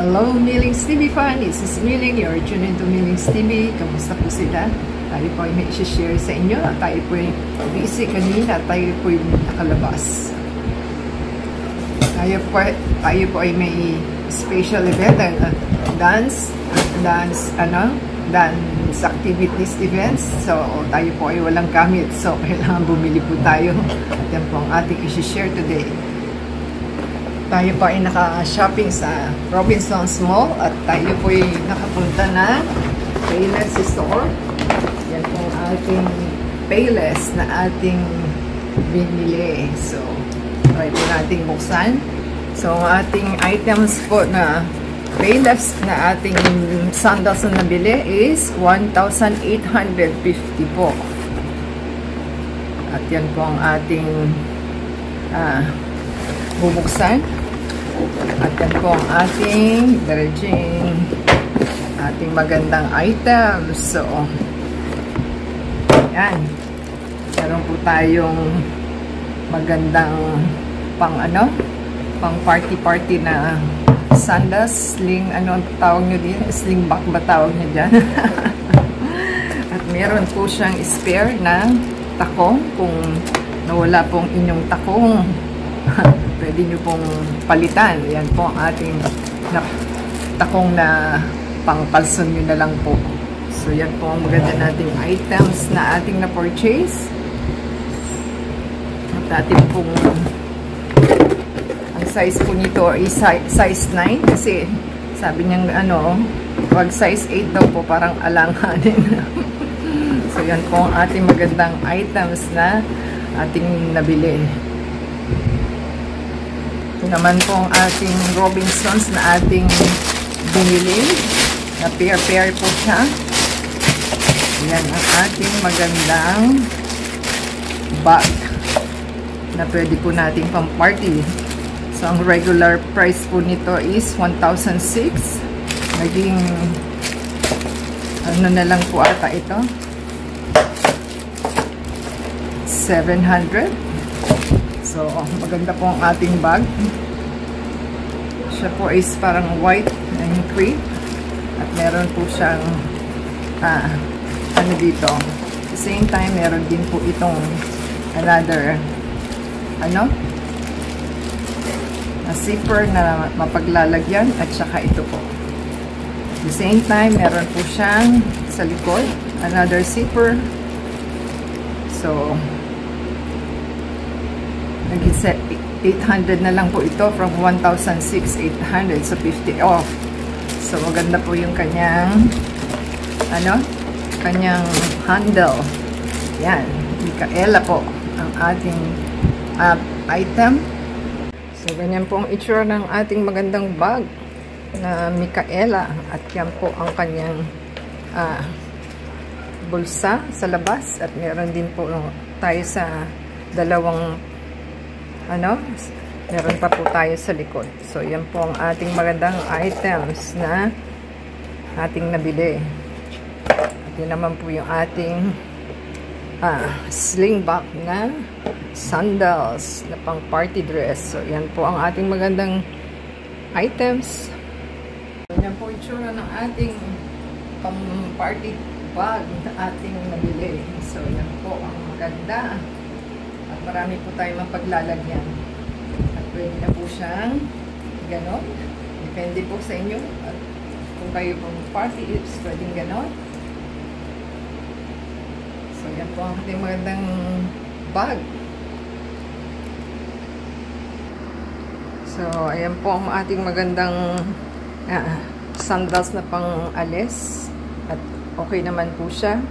Hello, Millings TV fan! This is Milling. You're tuning to Millings TV. Kamusta po sila? Tayo po ay may share sa inyo. Tayo po ay busy kanina. Tayo po ay nakalabas. Tayo po ay may special event. Dance activities events. So, tayo po ay walang gamit. So, kailangan bumili po tayo. At yan po ang ating i-share today. Tayo po ay naka-shopping sa Robinsons Mall at tayo po ay nakapunta na Payless store. Yan po ang ating Payless na ating binili. So, try po natin buksan. So, ang ating items po na Payless na ating sandals na nabili is 1,850 po. At yan po ang ating bubuksan. At yan po ang ating ating magandang items. So, yan. Meron po tayong magandang pang party na sandals, sling, ano tawag nyo din? Sling back ba tawag nyo dyan? At meron po siyang spare na takong. Kung nawala pong inyong takong, pwede nyo pong palitan. Yan po ang ating takong na pangkalson nyo na lang po. So, yan po ang maganda nating items na ating na-purchase. At ating pong ang size po nito is size 9 kasi sabi niyang wag size 8 daw po, parang alanganin. So, yan po ang ating magandang items na ating nabili. Ito naman po ang ating Robinsons na ating binili. Na pair po siya. Yan ang ating magandang bag na pwede po natin pang party. So, ang regular price po nito is 1,006. Naging na lang po ata ito. 700. So, maganda po ang ating bag. Siya po is parang white and cream. At meron po siyang dito. At the same time, meron din po itong another na zipper na mapaglalagyan at saka ito po. At the same time, meron po siyang sa likod another zipper. So, nag-set 800 na lang po ito from 1,600, so 50 off. So, maganda po yung kanyang kanyang handle. Yan, Micaela po ang ating item. So, ganyan po ang itsura ng ating magandang bag na Micaela. At yan po ang kanyang bulsa sa labas. At meron din po tayo sa dalawang meron pa po tayo sa likod. So, yan po ang ating magandang items na ating nabili. At yun naman po yung ating sling back na sandals na pang party dress. So, yan po ang ating magandang items. So, yan po yung tsura ng ating pang party bag na ating nabili. So, yan po ang maganda. At marami po tayong mapaglalagyan. At pwede na po siyang ganon. Depende po sa inyo. At kung kayo pong party is pwedeng ganon. So, yan po ang ating magandang bag. So, ayan po ang ating magandang sandals na pang alis. At okay naman po siya.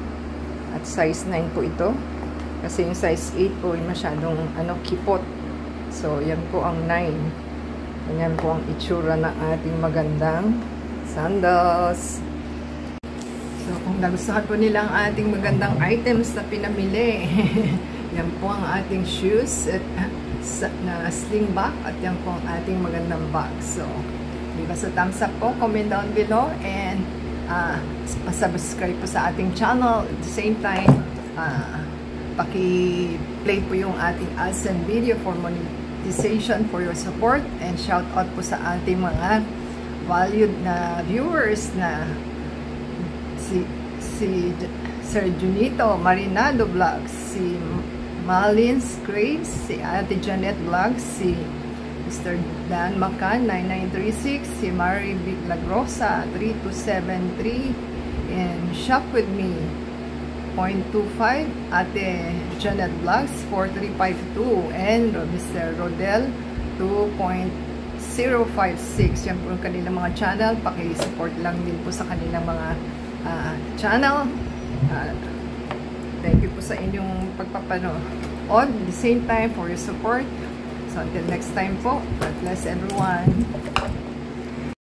At size 9 po ito. Kasi yung size 8 po ay masyadong kipot. So, yan po ang 9. Yan po ang itsura ng ating magandang sandals. So, kung nagustuhan po nila ang ating magandang items na pinamili, yan po ang ating shoes at na sling back at yan po ang ating magandang bag. So, leave us a thumbs up po, comment down below, and subscribe po sa ating channel. At the same time, paki-play po yung ating ads and video for monetization for your support, and shout out po sa ating mga valued na viewers na si Sir Junito Marinado Vlogs, si Malins Craves, si Ate Janet Vlogs, si Mr. Dan Macan 9936, si Mary Lagrosa 3273, and Shop With Me 0.25, Ate Janet Vlogs 4352, and Mr. Rodel 2.056. Yan po yung kanilang mga channel. Paki-support lang din po sa kanilang mga channel. Thank you po sa inyong pagpapanood. At the same time for your support. So until next time po, God bless everyone.